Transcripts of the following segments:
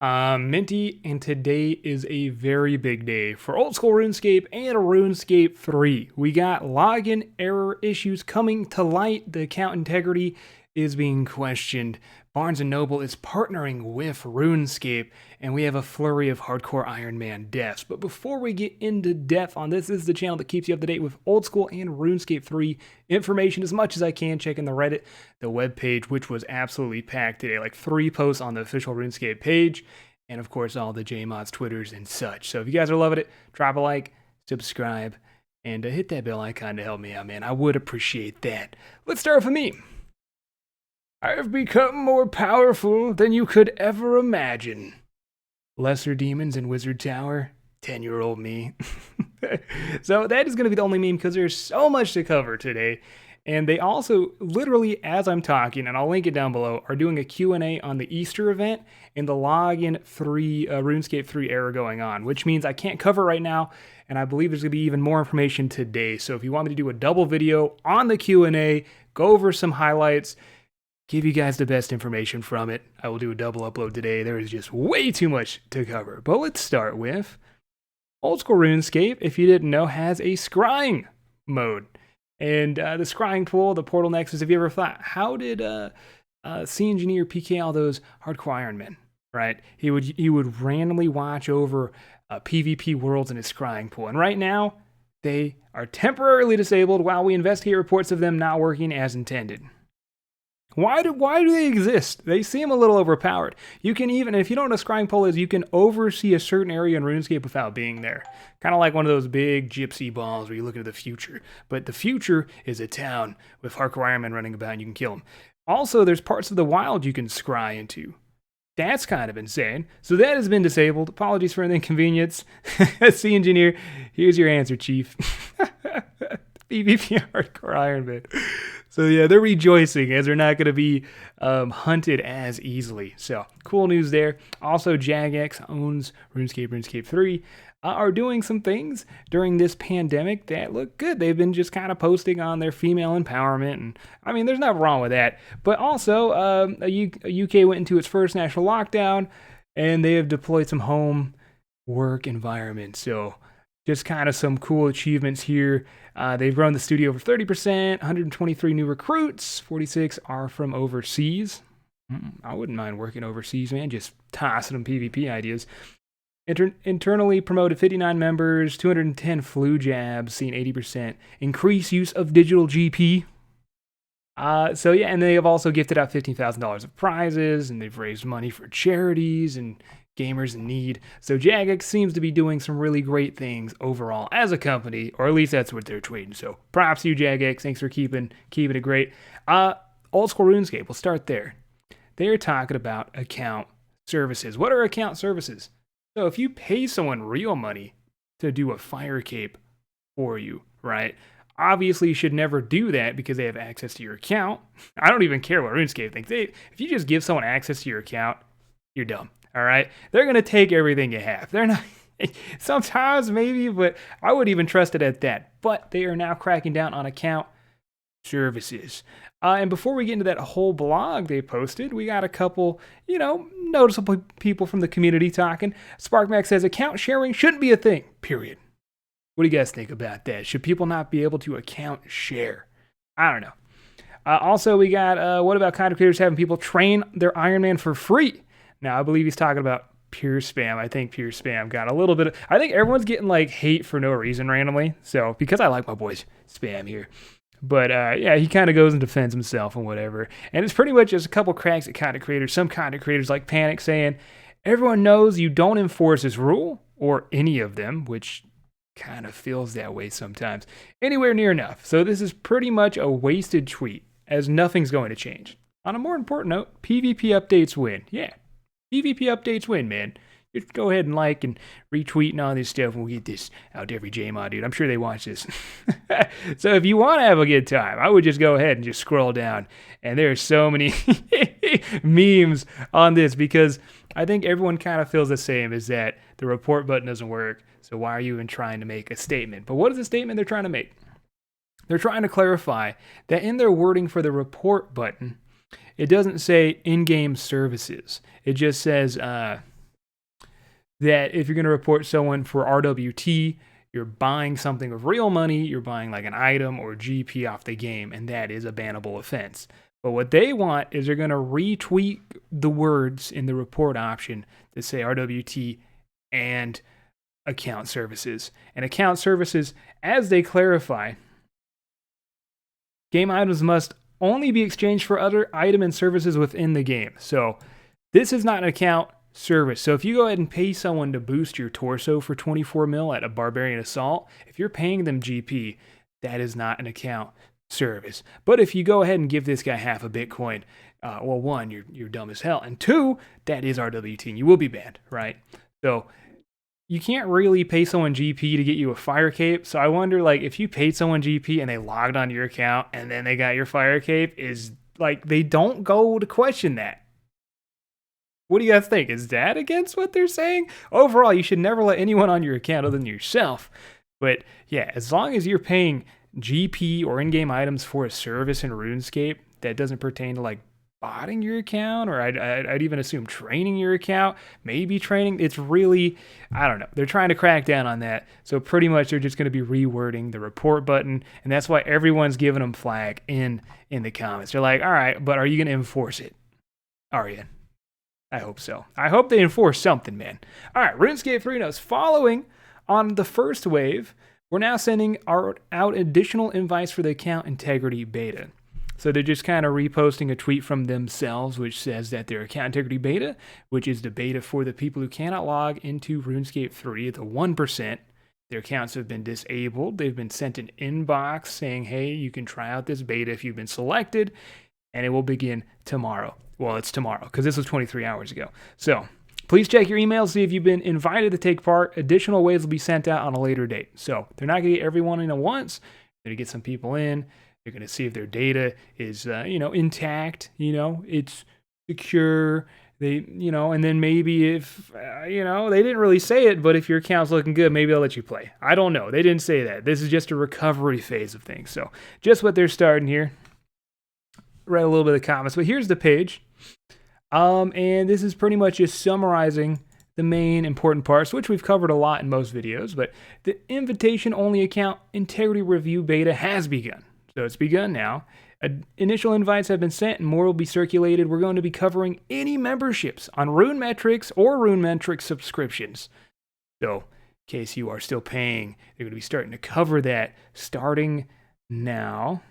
Minty, and today is a very big day for old school RuneScape and RuneScape 3. We got login error issues coming to light. The account integrity is being questioned. Barnes & Noble is partnering with RuneScape, and we have a flurry of hardcore Iron Man deaths. But before we get into depth on this is the channel that keeps you up to date with old school and RuneScape 3 information as much as I can. Checking the Reddit, the webpage, which was absolutely packed today, like 3 posts on the official RuneScape page, and of course all the JMods Twitters and such. So if you guys are loving it, drop a like, subscribe, and hit that bell icon to help me out, man. I would appreciate that. Let's start with a meme. I've become more powerful than you could ever imagine. Lesser demons in Wizard Tower, 10-year-old me. So that is going to be the only meme because there's so much to cover today. And they also, literally as I'm talking, and I'll link it down below, are doing a Q&A on the Easter event and the login 3, RuneScape 3 error going on, which means I can't cover right now, and I believe there's going to be even more information today. So if you want me to do a double video on the Q&A, go over some highlights, give you guys the best information from it, I will do a double upload today. There is just way too much to cover. But let's start with old school RuneScape, if you didn't know, has a scrying mode. And the scrying pool, the portal nexus, if you ever thought, how did C Engineer PK all those hardcore Iron Men, right? He would randomly watch over PvP worlds in his scrying pool. And right now, they are temporarily disabled while we investigate reports of them not working as intended. Why do they exist? They seem a little overpowered. You can even, if you don't know what a scrying pole is, you can oversee a certain area in RuneScape without being there. Kind of like one of those big gypsy balls where you look into the future. But the future is a town with hardcore Iron Men running about and you can kill them. Also, there's parts of the wild you can scry into. That's kind of insane. So that has been disabled. Apologies for the inconvenience. C Engineer, here's your answer, Chief. PvP hardcore Iron Man. So yeah, they're rejoicing as they're not going to be hunted as easily. So cool news there. Also, Jagex owns RuneScape 3, are doing some things during this pandemic that look good. They've been just kind of posting on their female empowerment, and I mean, there's nothing wrong with that. But also, UK went into its first national lockdown, and they have deployed some home work environments. So just kind of some cool achievements here. They've grown the studio over 30%, 123 new recruits, 46 are from overseas. I wouldn't mind working overseas, man, just tossing them PvP ideas. Internally promoted 59 members, 210 flu jabs, seeing 80%. Increased use of digital GP. So yeah, and they have also gifted out $15,000 of prizes, and they've raised money for charities and gamers in need. So Jagex seems to be doing some really great things overall as a company, or at least that's what they're tweeting. So props to you, Jagex. Thanks for keeping it great. Old school RuneScape, we'll start there. They're talking about account services. What are account services? So if you pay someone real money to do a fire cape for you, right? Obviously, you should never do that because they have access to your account. I don't even care what RuneScape thinks. If you just give someone access to your account, you're dumb. All right, they're going to take everything you have. They're not, sometimes maybe, but I wouldn't even trust it at that. But they are now cracking down on account services. And before we get into that whole blog they posted, we got a couple, noticeable people from the community talking. SparkMax says account sharing shouldn't be a thing, period. What do you guys think about that? Should people not be able to account share? I don't know. Also, we got, what about content creators having people train their Iron Man for free? Now, I believe he's talking about pure spam. I think pure spam got a little bit of, I think everyone's getting like hate for no reason randomly. So, because I like my boys spam here. But yeah, he kind of goes and defends himself and whatever. And it's pretty much just a couple cracks at content creators. Some content creators like Panic saying, everyone knows you don't enforce this rule, or any of them, which kind of feels that way sometimes. Anywhere near enough. So this is pretty much a wasted tweet, as nothing's going to change. On a more important note, PvP updates win. Yeah. PvP updates win, man. Just go ahead and like and retweet and all this stuff, and we'll get this out to every JMod, dude. I'm sure they watch this. So if you want to have a good time, I would just go ahead and just scroll down. And there are so many memes on this because I think everyone kind of feels the same, is that the report button doesn't work. So why are you even trying to make a statement? But what is the statement they're trying to make? They're trying to clarify that in their wording for the report button, it doesn't say in-game services. It just says that if you're going to report someone for RWT, you're buying something with real money, you're buying like an item or GP off the game, and that is a bannable offense. But what they want is they're going to retweet the words in the report option to say RWT and account services. And account services, as they clarify, game items must only be exchanged for other item and services within the game. So this is not an account service. So if you go ahead and pay someone to boost your torso for 24 mil at a Barbarian Assault, if you're paying them GP, that is not an account service. But if you go ahead and give this guy half a Bitcoin, well, one, you're dumb as hell, and two, that is RWT, and you will be banned, right? So you can't really pay someone GP to get you a fire cape. So I wonder, like, if you paid someone GP and they logged onto your account and then they got your fire cape, is like they don't go to question that. What do you guys think? Is that against what they're saying? Overall, you should never let anyone on your account other than yourself. But yeah, as long as you're paying GP or in-game items for a service in RuneScape that doesn't pertain to like botting your account, or I'd even assume training your account, maybe training. It's really, I don't know. They're trying to crack down on that. So pretty much they're just going to be rewording the report button. And that's why everyone's giving them flag in the comments. They're like, all right, but are you going to enforce it? Are you? I hope so. I hope they enforce something, man. All right, RuneScape 3 notes. Following on the first wave, we're now sending out additional invites for the account integrity beta. So they're just kind of reposting a tweet from themselves, which says that their account integrity beta, which is the beta for the people who cannot log into RuneScape 3, the 1%, their accounts have been disabled. They've been sent an inbox saying, hey, you can try out this beta if you've been selected, and it will begin tomorrow. Well, it's tomorrow because this was 23 hours ago. So please check your emails, see if you've been invited to take part. Additional waves will be sent out on a later date. So they're not going to get everyone in at once. They're going to get some people in. They're going to see if their data is, intact, it's secure. And then maybe if, they didn't really say it, but if your account's looking good, maybe they'll let you play. I don't know. They didn't say that. This is just a recovery phase of things. So just what they're starting here. Read a little bit of the comments, but here's the page. And this is pretty much just summarizing the main important parts, which we've covered a lot in most videos, but the invitation-only account integrity review beta has begun. So it's begun now. Initial invites have been sent and more will be circulated. We're going to be covering any memberships on RuneMetrics or RuneMetrics subscriptions. So in case you are still paying, they're going to be starting to cover that starting now.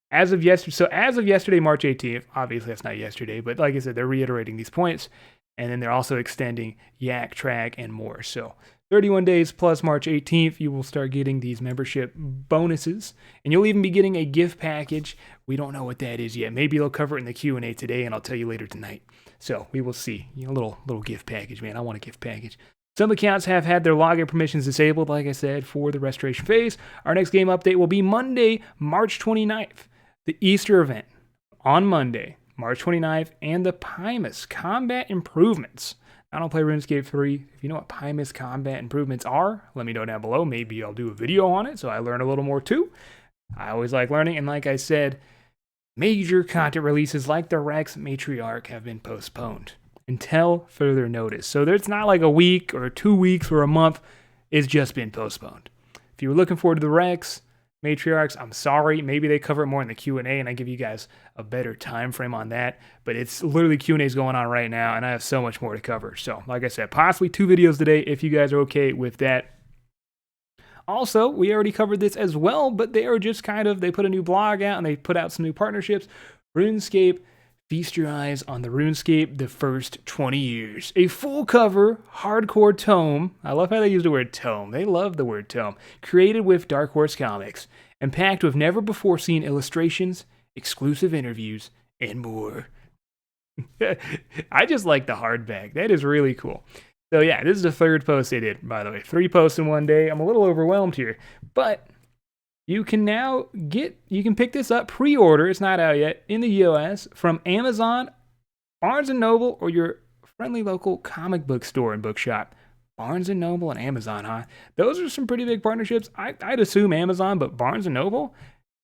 As of yesterday, March 18th, obviously that's not yesterday, but like I said, they're reiterating these points, and then they're also extending Yak, Track, and more. So 31 days plus March 18th, you will start getting these membership bonuses, and you'll even be getting a gift package. We don't know what that is yet. Maybe they'll cover it in the Q&A today, and I'll tell you later tonight. So we will see. A little gift package, man. I want a gift package. Some accounts have had their login permissions disabled, like I said, for the restoration phase. Our next game update will be Monday, March 29th. The Easter event on Monday, March 29th, and the Pymus combat improvements. I don't play RuneScape 3. If you know what Pymus combat improvements are, let me know down below. Maybe I'll do a video on it so I learn a little more too. I always like learning, and like I said, major content releases like the Rex Matriarch have been postponed until further notice. So there's not like a week or 2 weeks or a month. It's just been postponed. If you were looking forward to the Rex Matriarchs, I'm sorry. Maybe they cover it more in the Q&A, and I give you guys a better time frame on that. But it's literally Q&As going on right now, and I have so much more to cover. So, like I said, possibly 2 videos today if you guys are okay with that. Also, we already covered this as well, but they are just they put a new blog out, and they put out some new partnerships. RuneScape, feast your eyes on the RuneScape the first 20 years. A full cover, hardcore tome. I love how they use the word tome. They love the word tome. Created with Dark Horse Comics and packed with never before seen illustrations, exclusive interviews, and more. I just like the hardback. That is really cool. So yeah, this is the 3rd post they did, by the way. 3 posts in one day. I'm a little overwhelmed here, but you can now pick this up, pre-order, it's not out yet, in the US from Amazon, Barnes & Noble, or your friendly local comic book store and bookshop. Barnes & Noble and Amazon, huh? Those are some pretty big partnerships. I'd assume Amazon, but Barnes & Noble,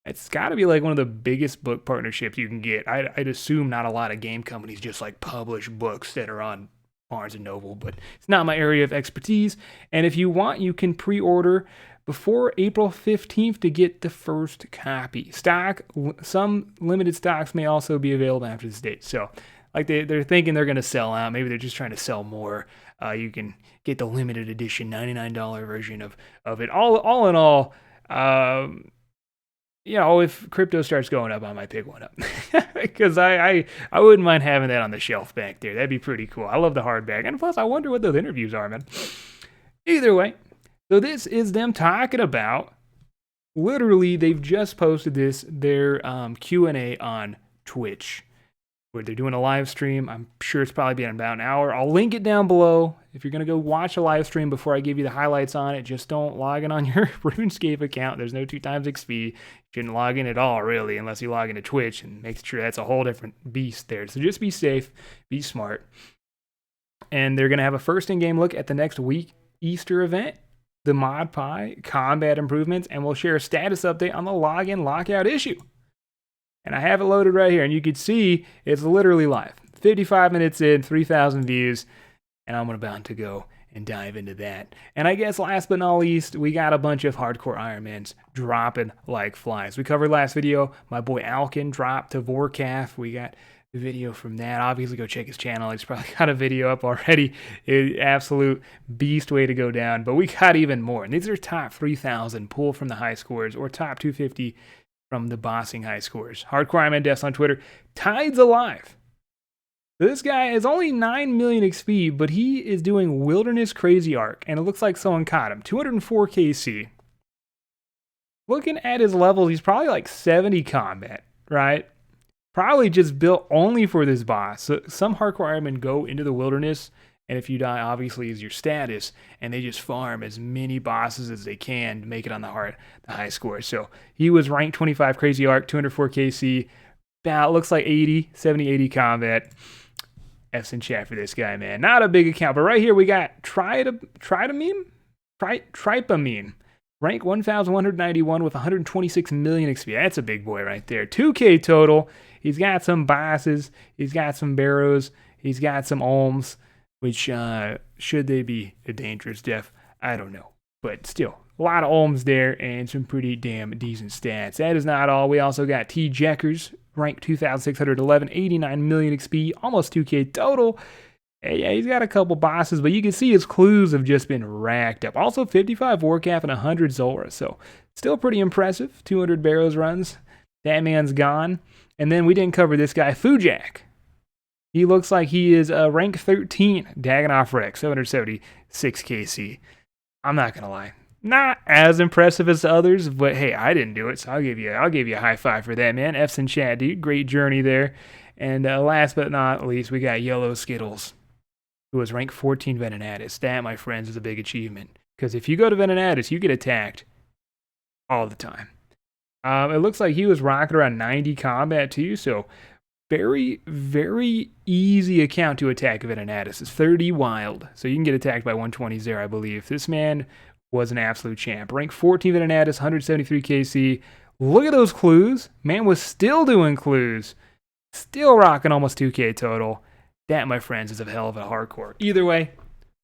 it's got to be like one of the biggest book partnerships you can get. I'd assume not a lot of game companies just like publish books that are on Barnes & Noble, but it's not my area of expertise. And if you want, you can pre-order before April 15th to get the first copy. Some limited stocks may also be available after this date. So like they're thinking they're going to sell out. Maybe they're just trying to sell more. You can get the limited edition $99 version of it. All in all, if crypto starts going up, I might pick one up because I wouldn't mind having that on the shelf back there. That'd be pretty cool. I love the hardback, and plus I wonder what those interviews are, man. Either way, so this is them talking about. Literally, they've just posted their Q&A on Twitch, where they're doing a live stream. I'm sure it's probably been about an hour. I'll link it down below. If you're going to go watch a live stream before I give you the highlights on it, just don't log in on your RuneScape account. There's no 2x XP. You shouldn't log in at all, really, unless you log into Twitch, and make sure that's a whole different beast there. So just be safe, be smart. And they're going to have a first in-game look at the next week Easter event, the Mod Pie, combat improvements, and we'll share a status update on the login lockout issue. And I have it loaded right here, and you can see it's literally live. 55 minutes in, 3,000 views, and I'm about to go and dive into that. And I guess last but not least, we got a bunch of hardcore Ironmans dropping like flies. We covered last video, my boy Alkin dropped to Vorcaf. We got the video from that. Obviously, go check his channel. He's probably got a video up already. Absolute beast way to go down. But we got even more. And these are top 3,000 pulled from the high scores, or top 250 from the bossing high scores. Hardcore Ironman Deaths on Twitter. Tide's alive. This guy is only 9 million XP, but he is doing Wilderness Crazy Arc, and it looks like someone caught him. 204 KC. Looking at his levels, he's probably like 70 combat, right? Probably just built only for this boss. So some hardcore Ironmen go into the wilderness, and if you die, obviously, is your status, and they just farm as many bosses as they can to make it on the high score. So he was ranked 25 Crazy Arc, 204 KC, about looks like 70, 80 combat. F's in chat for this guy, man. Not a big account, but right here we got Trypamine, rank 1,191 with 126 million XP. That's a big boy right there. 2K total. He's got some bosses. He's got some barrows. He's got some ohms, which should they be a dangerous death? I don't know. But still, a lot of ohms there and some pretty damn decent stats. That is not all. We also got T. Jeckers, rank 2,611, 89 million XP, almost 2K total. Yeah, he's got a couple bosses, but you can see his clues have just been racked up. Also 55 Warcap and 100 Zora, so still pretty impressive. 200 Barrows runs. That man's gone. And then we didn't cover this guy, Fujak. He looks like he is rank 13, Dagannoth Rex, 776 KC. I'm not going to lie. Not as impressive as the others, but hey, I didn't do it, so I'll give you a high five for that, man. F's in chat, dude. Great journey there. And last but not least, we got Yellow Skittles, who was rank 14 Venenatis. That, my friends, is a big achievement. Because if you go to Venenatis, you get attacked all the time. It looks like he was rocking around 90 combat too, so very, very easy account to attack Venenatis. It's 30 wild, so you can get attacked by 120 there, I believe. This man was an absolute champ. Rank 14 Venenatis, 173 KC. Look at those clues. Man was still doing clues. Still rocking almost 2K total. That, my friends, is a hell of a hardcore. Either way,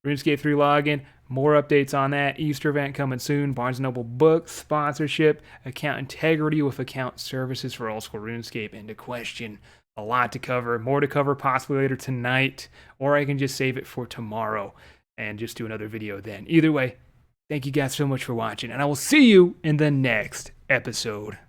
RuneScape 3 login, more updates on that. Easter event coming soon. Barnes & Noble book, sponsorship, account integrity with account services for old school RuneScape into question. A lot to cover. More to cover possibly later tonight, or I can just save it for tomorrow and just do another video then. Either way, thank you guys so much for watching, and I will see you in the next episode.